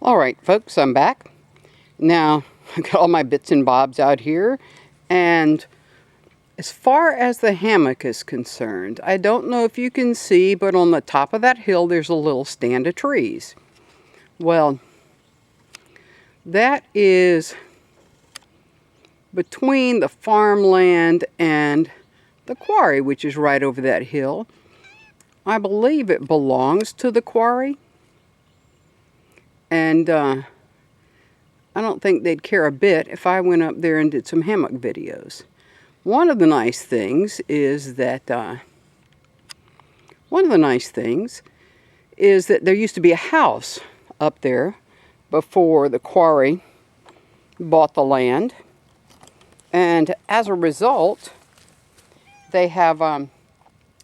Alright folks, I'm back. Now, I've got all my bits and bobs out here, and as far as the hammock is concerned, I don't know if you can see, but on the top of that hill there's a little stand of trees. Well, that is between the farmland and the quarry, which is right over that hill. I believe it belongs to the quarry, and I don't think they'd care a bit if I went up there and did some hammock videos. One of the nice things is that there used to be a house up there before the quarry bought the land, and as a result, they have a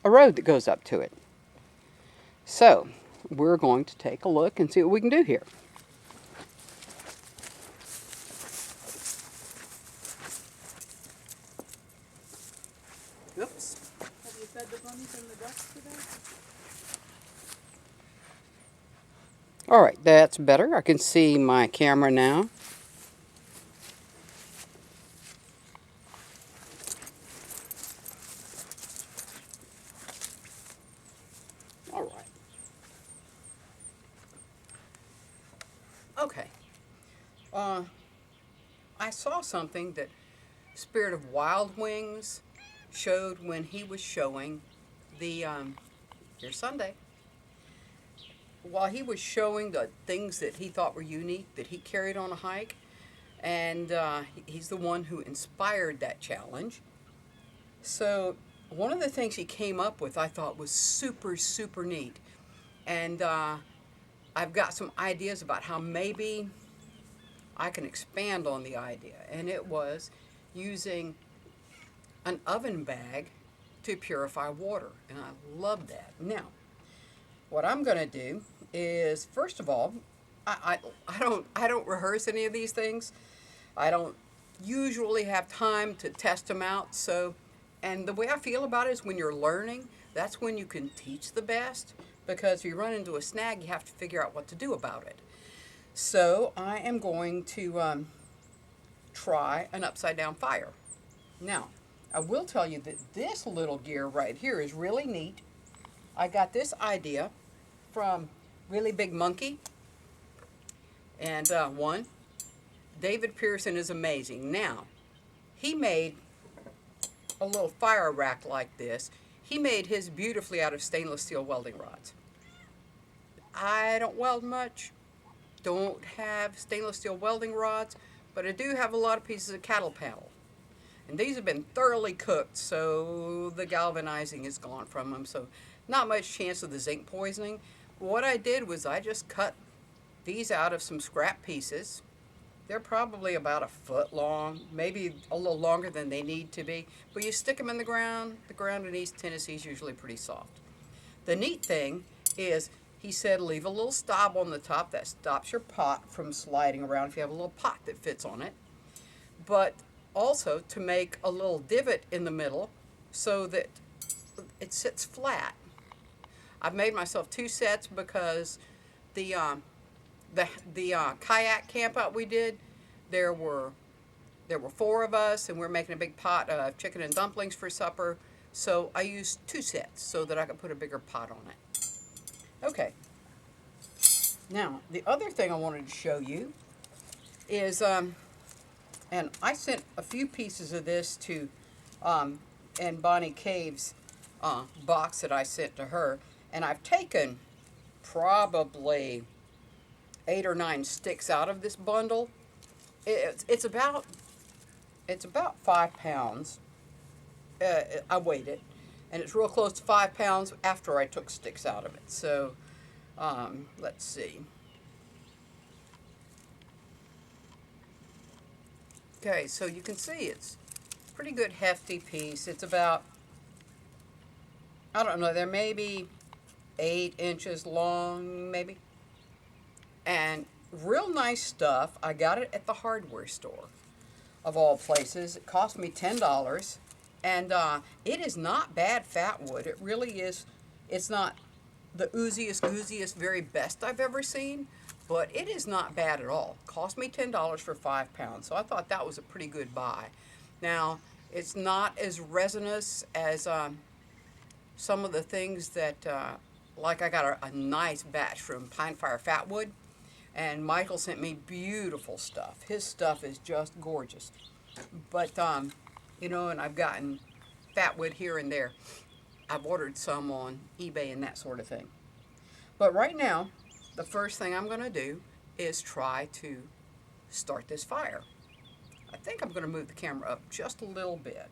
road that goes up to it. So we're going to take a look and see what we can do here. Oops. Have you fed the bunnies and the ducks today? All right, that's better. I can see my camera now. All right. Okay. I saw something that Spirit of Wild Wings showed when he was showing the, here's Sunday. While he was showing the things that he thought were unique that he carried on a hike, and he's the one who inspired that challenge. So one of the things he came up with I thought was super, super neat. And I've got some ideas about how maybe I can expand on the idea. And it was using an oven bag to purify water. And I love that. Now, what I'm going to do is, first of all, I don't rehearse any of these things. I don't usually have time to test them out. So, and the way I feel about it is when you're learning, that's when you can teach the best, because if you run into a snag, you have to figure out what to do about it. So I am going to try an upside down fire. Now, I will tell you that this little gear right here is really neat. I got this idea from Really Big Monkey, and David Pearson is amazing. Now, he made a little fire rack like this. He made his beautifully out of stainless steel welding rods. I don't weld much, don't have stainless steel welding rods, but I do have a lot of pieces of cattle panel. And these have been thoroughly cooked, so the galvanizing is gone from them, so not much chance of the zinc poisoning. What I did was I just cut these out of some scrap pieces. They're probably about a foot long, maybe a little longer than they need to be, but you stick them in the ground. The ground in East Tennessee is usually pretty soft. The neat thing is, he said leave a little stop on the top that stops your pot from sliding around if you have a little pot that fits on it, but also to make a little divot in the middle so that it sits flat. I've made myself two sets because the kayak camp out we did, there were 4 of us, and we're making a big pot of chicken and dumplings for supper. So I used 2 sets so that I could put a bigger pot on it. Okay. Now, the other thing I wanted to show you is, and I sent a few pieces of this to, and Bonnie Cave's box that I sent to her, and I've taken probably 8 or 9 sticks out of this bundle. It's about 5 pounds. I weighed it, and it's real close to 5 pounds after I took sticks out of it. So, let's see. Okay, so you can see it's a pretty good hefty piece. It's about, I don't know, there may be 8 inches long, maybe. And real nice stuff. I got it at the hardware store, of all places. It cost me $10, and it is not bad fat wood. It really is. It's not the ooziest, gooziest, very best I've ever seen, but it is not bad at all. Cost me $10 for 5 pounds, so I thought that was a pretty good buy. Now, it's not as resinous as some of the things that, like I got a nice batch from Pine Fire Fatwood, and Michael sent me beautiful stuff. His stuff is just gorgeous. But, you know, and I've gotten Fatwood here and there. I've ordered some on eBay and that sort of thing. But right now, the first thing I'm going to do is try to start this fire. I think I'm going to move the camera up just a little bit.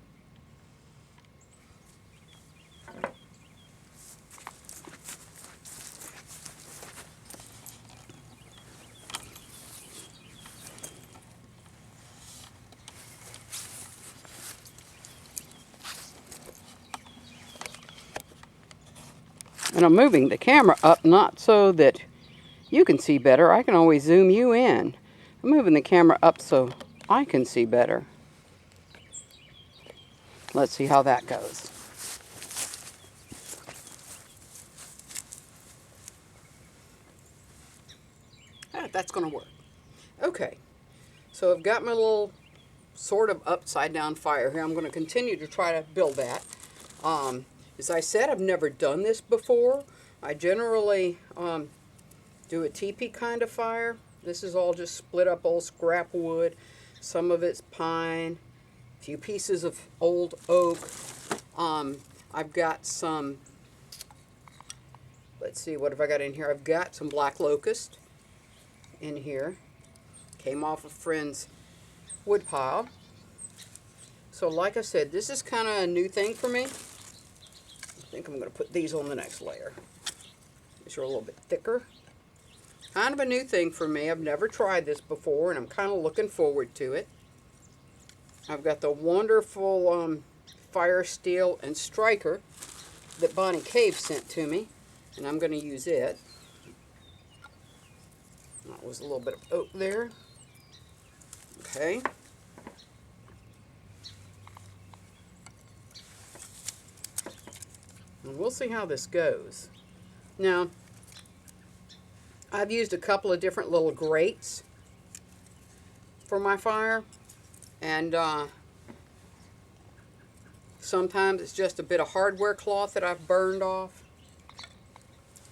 And I'm moving the camera up not so that you can see better. I can always zoom you in. I'm moving the camera up so I can see better. Let's see how that goes. That's going to work. Okay, so I've got my little sort of upside down fire here. I'm going to continue to try to build that. As I said, I've never done this before. I generally do a teepee kind of fire. This is all just split up old scrap wood. Some of it's pine, a few pieces of old oak. I've got some, let's see, what have I got in here? I've got some black locust in here. Came off a friend's wood pile. So like I said, this is kind of a new thing for me. I think I'm going to put these on the next layer. These are a little bit thicker. Kind of a new thing for me. I've never tried this before, and I'm kind of looking forward to it. I've got the wonderful fire steel and striker that Bonnie Cave sent to me, and I'm going to use it. That was a little bit of oak there. Okay. And we'll see how this goes. Now, I've used a couple of different little grates for my fire, and sometimes it's just a bit of hardware cloth that I've burned off.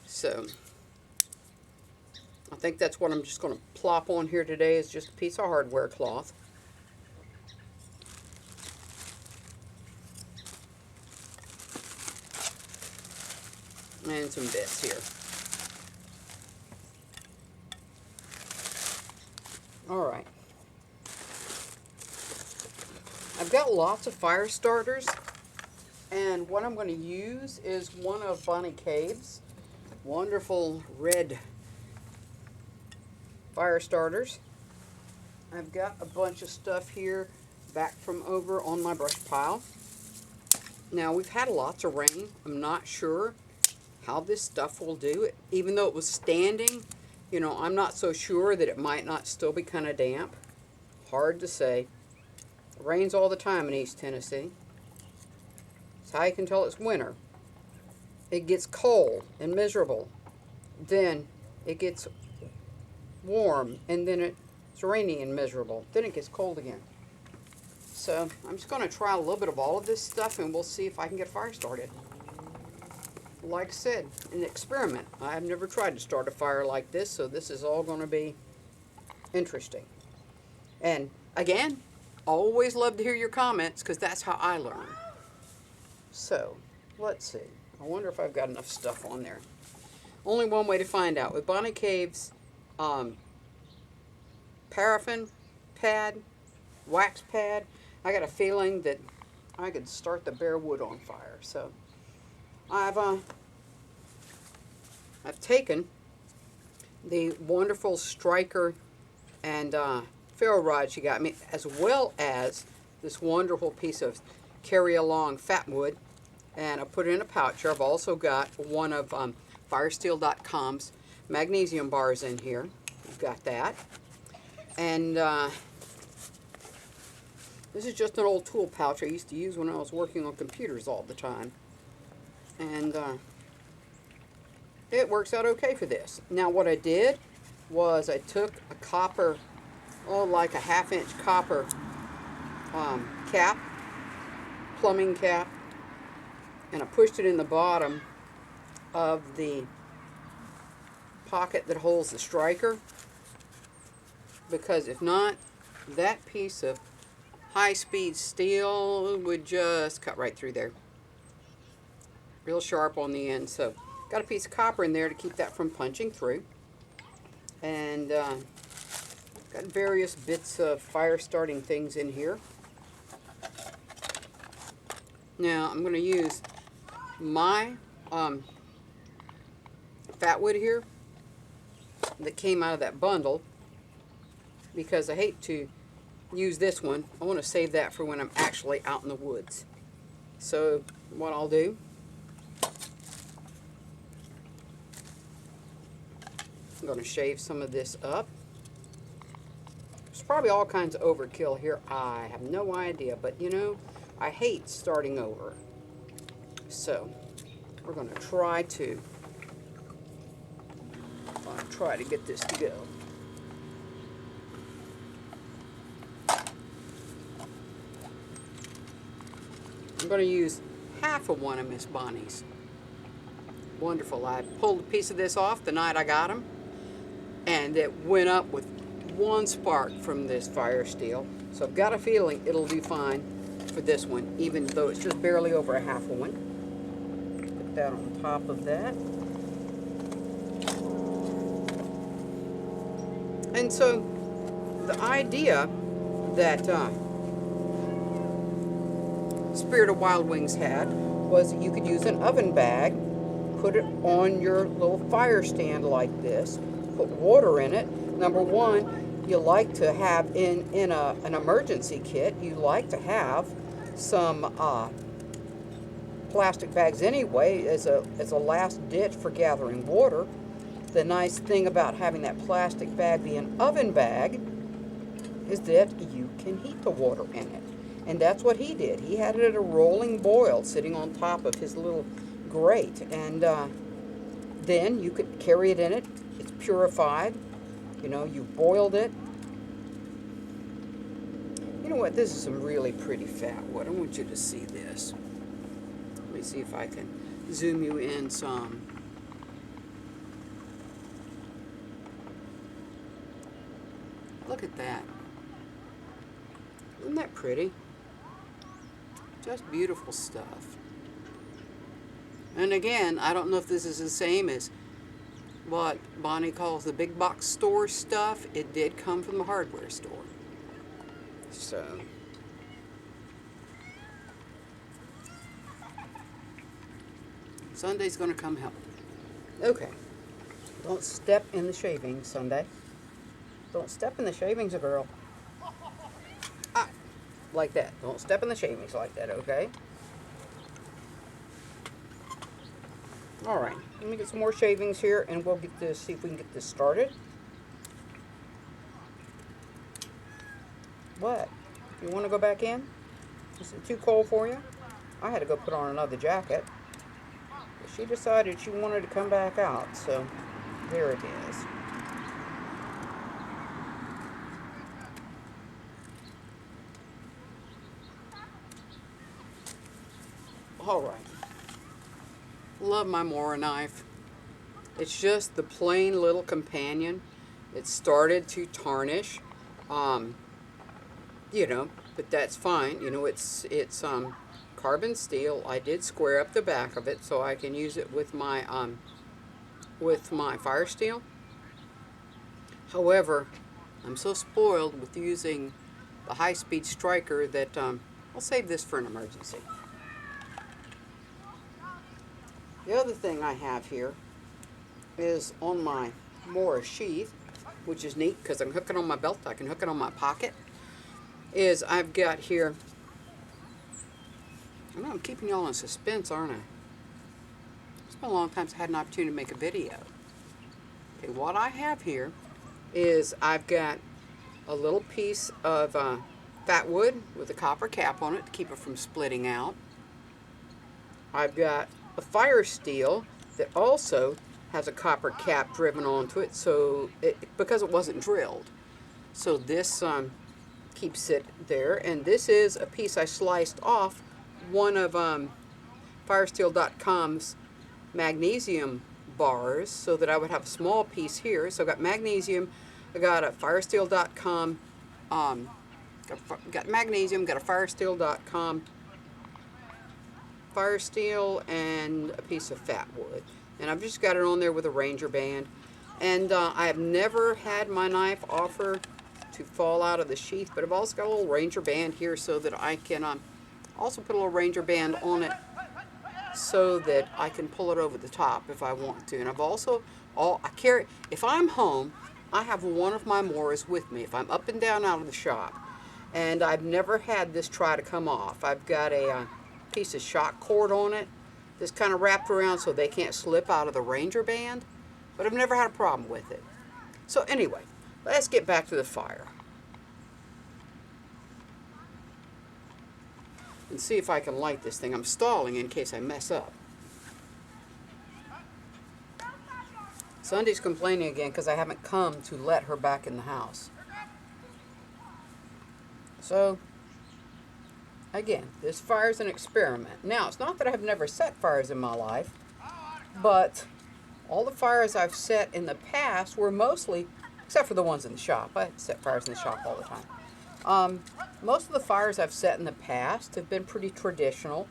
So, I think that's what I'm just going to plop on here today, is just a piece of hardware cloth. And some bits here. Alright. I've got lots of fire starters, and what I'm going to use is one of Bonnie Cave's wonderful red fire starters. I've got a bunch of stuff here back from over on my brush pile. Now, we've had lots of rain. I'm not sure how this stuff will do it. Even though it was standing, you know, I'm not so sure that it might not still be kind of damp. Hard to say. It rains all the time in East Tennessee. That's how you can tell it's winter. It gets cold and miserable. Then it gets warm, and then it's rainy and miserable. Then it gets cold again. So I'm just going to try a little bit of all of this stuff, and we'll see if I can get a fire started. Like I said, an experiment. I've never tried to start a fire like this, so this is all going to be interesting. And again, always love to hear your comments, because that's how I learn. So, let's see. I wonder if I've got enough stuff on there. Only one way to find out. With Bonnie Cave's paraffin pad, wax pad, I got a feeling that I could start the bare wood on fire. So, I've taken the wonderful striker and ferro rod she got me, as well as this wonderful piece of carry along fat wood, and I put it in a pouch here. I've also got one of firesteel.com's magnesium bars in here. We've got that, and this is just an old tool pouch I used to use when I was working on computers all the time. And it works out okay for this. Now what I did was I took a copper, oh, like a 1/2 inch copper cap, plumbing cap, and I pushed it in the bottom of the pocket that holds the striker, because if not, that piece of high-speed steel would just cut right through there. Real sharp on the end. So got a piece of copper in there to keep that from punching through. And got various bits of fire starting things in here. Now I'm going to use my fat wood here that came out of that bundle, because I hate to use this one. I want to save that for when I'm actually out in the woods. So what I'll do, I'm going to shave some of this up. There's probably all kinds of overkill here. I have no idea, but you know, I hate starting over. So we're going to try to get this to go. I'm going to use half of one of Miss Bonnie's. Wonderful. I pulled a piece of this off the night I got them, and it went up with one spark from this fire steel. So I've got a feeling it'll do fine for this one, even though it's just barely over a half of one. Put that on top of that. And so the idea that Spirit of Wild Wings had was that you could use an oven bag, put it on your little fire stand like this, put water in it. Number one, you like to have in an emergency kit, you like to have some plastic bags anyway as a last ditch for gathering water. The nice thing about having that plastic bag be an oven bag is that you can heat the water in it. And that's what he did. He had it at a rolling boil sitting on top of his little grate. And then you could carry it in it. It's purified. You know, you boiled it. You know what? This is some really pretty fat wood. I want you to see this. Let me see if I can zoom you in some. Look at that. Isn't that pretty? Just beautiful stuff. And again, I don't know if this is the same as what Bonnie calls the big box store stuff. It did come from the hardware store. So Sunday's gonna come help. Okay. Don't step in the shavings, Sunday. Don't step in the shavings, girl. Ah, like that. Don't step in the shavings like that, okay? All right, let me get some more shavings here, and we'll get this, see if we can get this started. What? You want to go back in? Is it too cold for you? I had to go put on another jacket. But she decided she wanted to come back out, so there it is. All right. Love my Mora knife. It's just the plain little companion. It started to tarnish, you know, but that's fine. You know, it's carbon steel. I did square up the back of it so I can use it with my fire steel. However, I'm so spoiled with using the high-speed striker that I'll save this for an emergency. The other thing I have here is on my Mora sheath, which is neat because I can hook it on my belt, I can hook it on my pocket, is I've got here, I know I'm keeping y'all in suspense, aren't I? It's been a long time since I had an opportunity to make a video. Okay, what I have here is I've got a little piece of fat wood with a copper cap on it to keep it from splitting out. I've got a fire steel that also has a copper cap driven onto it, so because it wasn't drilled. So this keeps it there, and this is a piece I sliced off one of firesteel.com's magnesium bars so that I would have a small piece here. So I got magnesium, I got a firesteel.com, got magnesium, got a firesteel.com fire steel, and a piece of fat wood. And I've just got it on there with a Ranger band. And I have never had my knife offer to fall out of the sheath, but I've also got a little Ranger band here so that I can also put a little Ranger band on it so that I can pull it over the top if I want to. And I've also, I carry, if I'm home, I have one of my Moras with me if I'm up and down out of the shop. And I've never had this try to come off. I've got a piece of shock cord on it that's kind of wrapped around so they can't slip out of the Ranger band, but I've never had a problem with it. So anyway, let's get back to the fire and see if I can light this thing. I'm stalling in case I mess up. Sunday's complaining again because I haven't come to let her back in the house. So again, this fire's an experiment. Now, it's not that I've never set fires in my life, but all the fires I've set in the past were mostly, except for the ones in the shop. I set fires in the shop all the time. Most of the fires I've set in the past have been pretty traditional.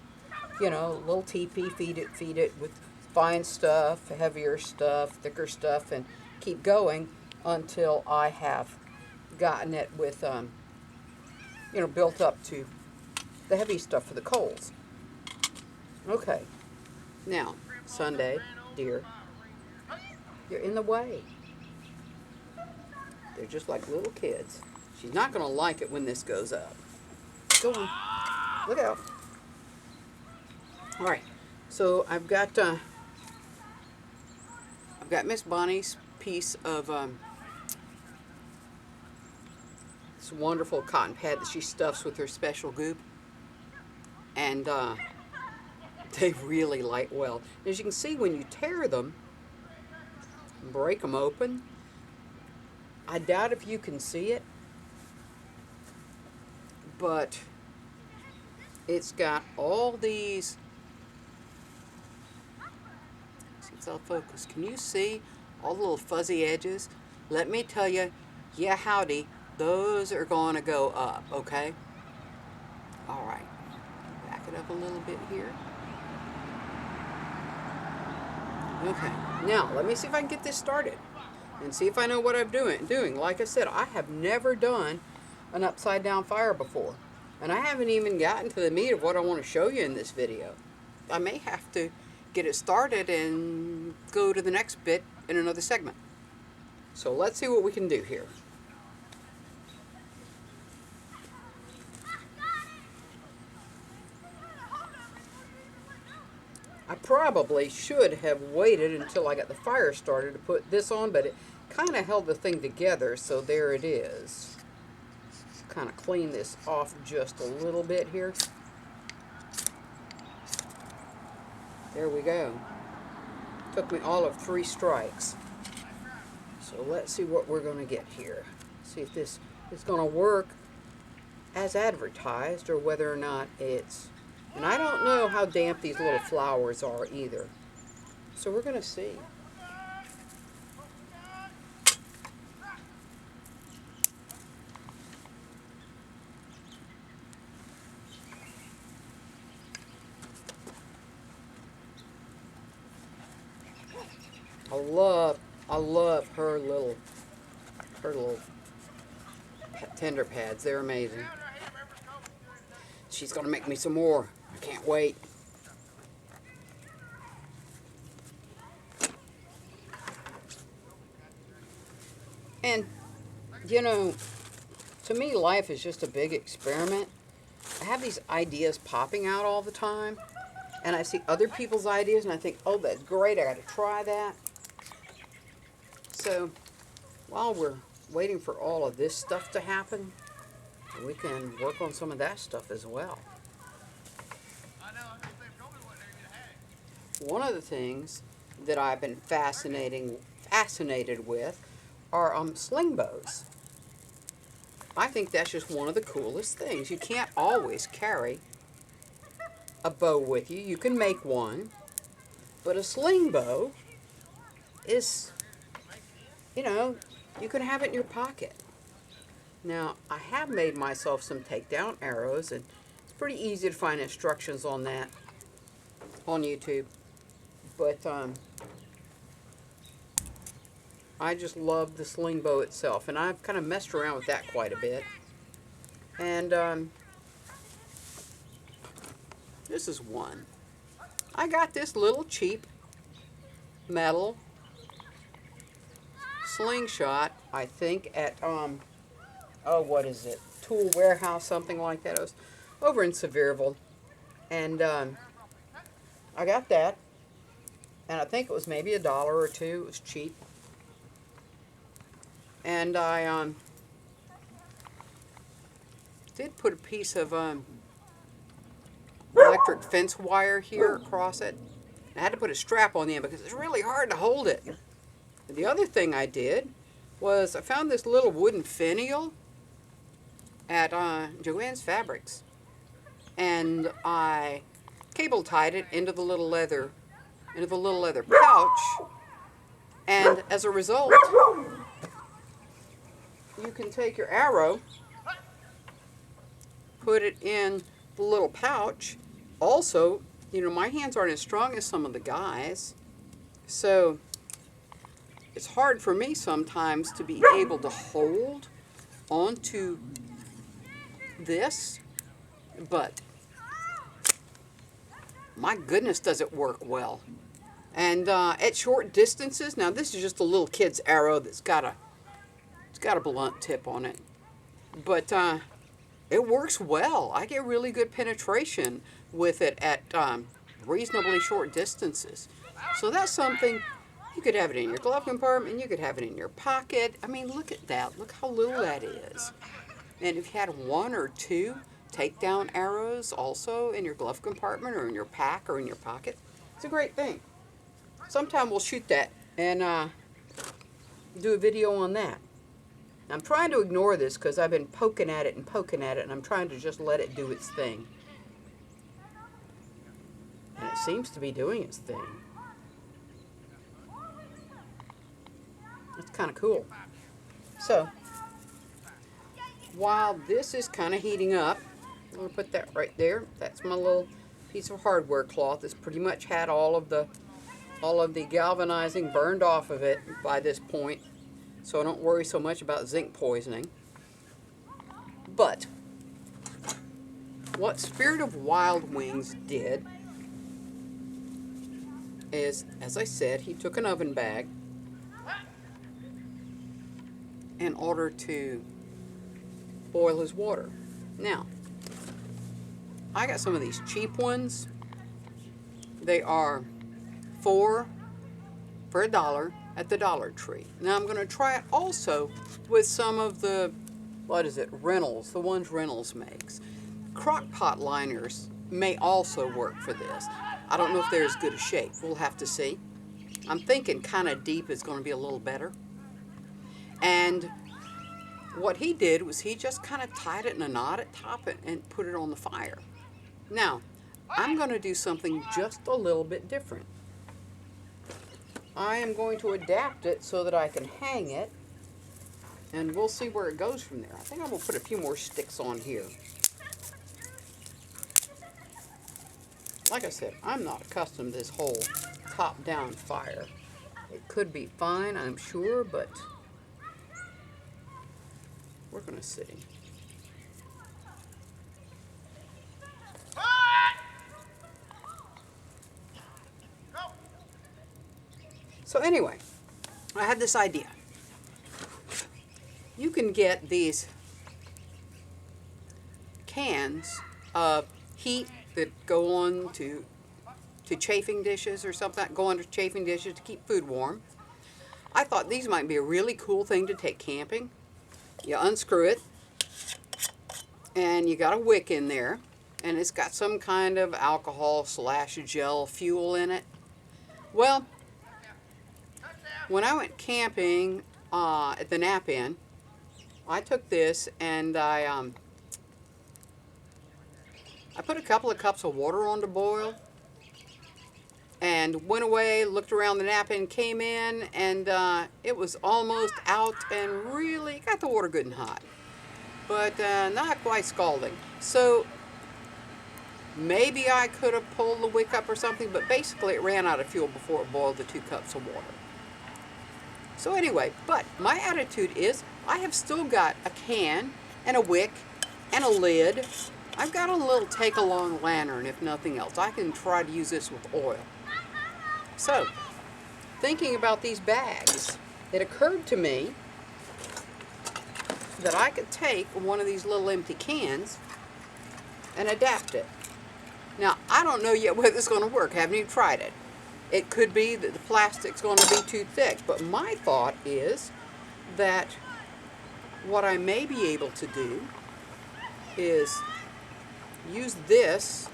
You know, a little teepee, feed it with fine stuff, heavier stuff, thicker stuff, and keep going until I have gotten it with, built up to the heavy stuff for the coals. Okay, now, Sunday, dear, you're in the way. They're just like little kids. She's not going to like it when this goes up. Go on, look out. All right, so I've got Miss Bonnie's piece of this wonderful cotton pad that she stuffs with her special goop. And they really light well. As you can see, when you tear them, break them open, I doubt if you can see it, but it's got all these, see if they'll focus, can you see all the little fuzzy edges? Let me tell you, yeah howdy, those are going to go up, okay? All right. It up a little bit here. Okay, now let me see if I can get this started and see if I know what I'm doing. Like I said, I have never done an upside down fire before, and I haven't even gotten to the meat of what I want to show you in this video. I may have to get it started and go to the next bit in another segment. So let's see what we can do here. I probably should have waited until I got the fire started to put this on, but it kind of held the thing together, so there it is. Kind of clean this off just a little bit here. There we go. Took me all of 3 strikes. So let's see what we're going to get here. See if this is going to work as advertised or whether or not it's... And I don't know how damp these little flowers are either. So we're going to see. I love her little tender pads. They're amazing. She's going to make me some more. I can't wait. And, you know, to me, life is just a big experiment. I have these ideas popping out all the time, and I see other people's ideas, and I think, oh, that's great, I got to try that. So, while we're waiting for all of this stuff to happen, we can work on some of that stuff as well. One of the things that I've been fascinated with are sling bows. I think that's just one of the coolest things. You can't always carry a bow with you. You can make one, but a sling bow is, you know, you can have it in your pocket. Now, I have made myself some takedown arrows, and it's pretty easy to find instructions on that on YouTube. But I just love the sling bow itself, and I've kind of messed around with that quite a bit. And this is one. I got this little cheap metal slingshot, I think, at oh, what is it? Tool Warehouse, something like that. It was over in Sevierville, and I got that, and I think it was maybe $1 or $2. It was cheap, and I did put a piece of electric fence wire here across it. I had to put a strap on the end because it's really hard to hold it. And the other thing I did was I found this little wooden finial at Joann's Fabrics, and I cable tied it into the little leather pouch, and as a result, you can take your arrow, put it in the little pouch. Also, you know, my hands aren't as strong as some of the guys, so it's hard for me sometimes to be able to hold onto this, but my goodness, does it work well. And at short distances, now this is just a little kid's arrow that's got a blunt tip on it, but it works well. I get really good penetration with it at reasonably short distances. So that's something, you could have it in your glove compartment, you could have it in your pocket. I mean, look at that. Look how little that is. And if you had 1 or 2 takedown arrows also in your glove compartment or in your pack or in your pocket, it's a great thing. Sometime we'll shoot that and do a video on that. I'm trying to ignore this because I've been poking at it, and I'm trying to just let it do its thing. And it seems to be doing its thing. It's kind of cool. So, while this is kind of heating up, I'm going to put that right there. That's my little piece of hardware cloth. It's pretty much had all of the galvanizing burned off of it by this point, so I don't worry so much about zinc poisoning. But what Spirit of Wild Wings did is, as I said, he took an oven bag in order to boil his water. Now, I got some of these cheap ones. They are 4 for $1 at the Dollar Tree. Now I'm going to try it also with some of the, Reynolds, the ones Reynolds makes. Crock pot liners may also work for this. I don't know if they're as good a shape. We'll have to see. I'm thinking kind of deep is going to be a little better. And what he did was he just kind of tied it in a knot at top and put it on the fire. Now, I'm going to do something just a little bit different. I am going to adapt it so that I can hang it, and we'll see where it goes from there. I think I'm going to put a few more sticks on here. Like I said, I'm not accustomed to this whole top-down fire. It could be fine, I'm sure, but we're going to see. So anyway, I had this idea. You can get these cans of heat that go on to chafing dishes or something, go under chafing dishes to keep food warm. I thought these might be a really cool thing to take camping. You unscrew it, and you got a wick in there, and it's got some kind of alcohol / gel fuel in it. Well, When I went camping at the Nap Inn, I took this and I put a couple of cups of water on to boil and went away, looked around the Nap Inn, came in, and it was almost out and really got the water good and hot, but not quite scalding. So maybe I could have pulled the wick up or something, but basically it ran out of fuel before it boiled the 2 cups of water. So anyway, but my attitude is I have still got a can and a wick and a lid. I've got a little take-along lantern, if nothing else. I can try to use this with oil. So, thinking about these bags, it occurred to me that I could take one of these little empty cans and adapt it. Now, I don't know yet whether it's going to work. I haven't even tried it. It could be that the plastic's going to be too thick, but my thought is that what I may be able to do is use this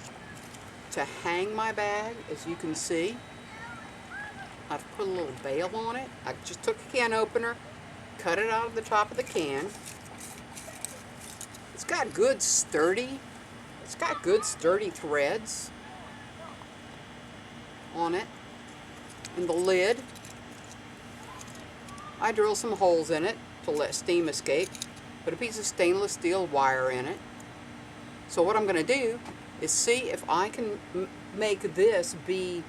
to hang my bag. As you can see, I've put a little bail on it. I just took a can opener, cut it out of the top of the can. It's got good sturdy threads on it. And the lid, I drilled some holes in it to let steam escape. Put a piece of stainless steel wire in it. So what I'm going to do is see if I can make this be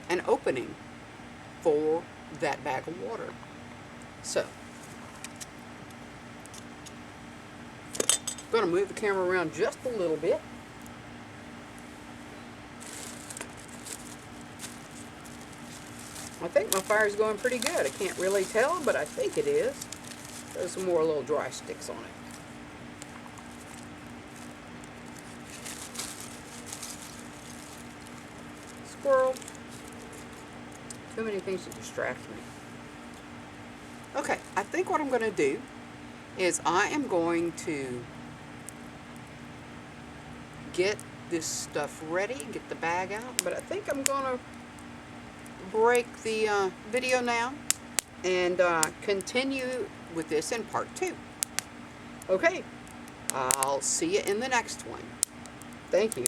an opening for that bag of water. So, I'm going to move the camera around just a little bit. I think my fire's going pretty good. I can't really tell, but I think it is. There's some more little dry sticks on it. Squirrel. Too many things to distract me. Okay, I think what I'm going to do is I am going to get this stuff ready, get the bag out, but I think I'm going to break the video now and continue with this in part 2. Okay, I'll see you in the next one. Thank you.